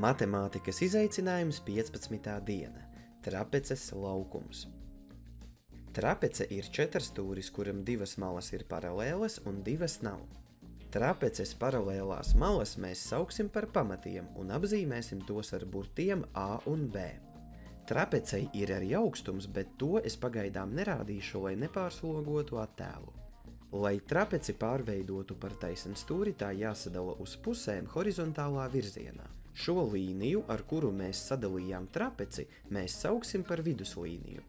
Matemātikas izaicinājums 15. diena – trapeces laukums. Trapece ir četrstūris, kuram divas malas ir paralēlas un divas nav. Trapeces paralēlās malas mēs sauksim par pamatiem un apzīmēsim tos ar burtiem A un B. Trapecei ir arī augstums, bet to es pagaidām nerādīšu, lai nepārslogotu attēlu. Lai trapeci pārveidotu par taisnstūri, tā jāsadala uz pusēm horizontālā virzienā. Šo līniju, ar kuru mēs sadalījām trapeci, mēs sauksim par viduslīniju.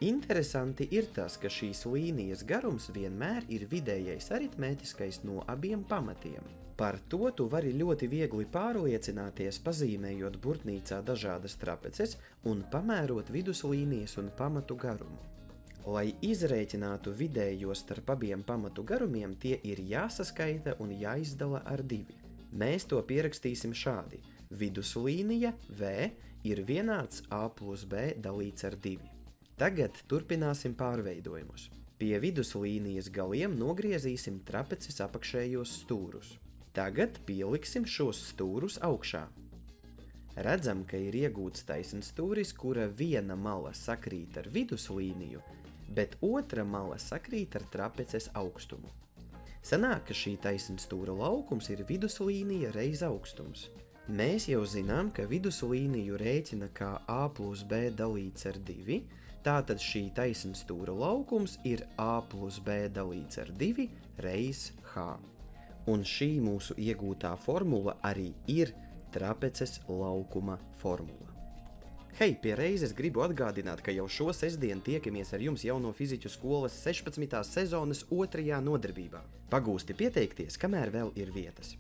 Interesanti ir tas, ka šīs līnijas garums vienmēr ir vidējais aritmētiskais no abiem pamatiem. Par to tu vari ļoti viegli pārliecināties, pazīmējot burtnīcā dažādas trapeces un pamērot viduslīnijas un pamatu garumu. Lai izrēķinātu vidējo starp abiem pamatu garumiem, tie ir jāsaskaita un jāizdala ar 2. Mēs to pierakstīsim šādi. Viduslīnija V ir vienāds A plus B dalīts ar 2. Tagad turpināsim pārveidojumus. Pie viduslīnijas galiem nogriezīsim trapeces apakšējos stūrus. Tagad pieliksim šos stūrus augšā. Redzam, ka ir iegūts taisnstūris, kura viena mala sakrīt ar viduslīniju, bet otra mala sakrīt ar trapeces augstumu. Sanāk, ka šī taisnstūra laukums ir viduslīnija reiz augstums. Mēs jau zinām, ka viduslīniju rēķina kā A plus B dalīts ar 2, tātad šī taisnstūra laukums ir A plus B dalīts ar 2 reiz H. Un šī mūsu iegūtā formula arī ir trapeces laukuma formula. Hei, pie reizes gribu atgādināt, ka jau šo sestdienu tiekamies ar jums jauno fiziķu skolas 16. sezonas 2. nodarbībā. Pagūsti pieteikties, kamēr vēl ir vietas.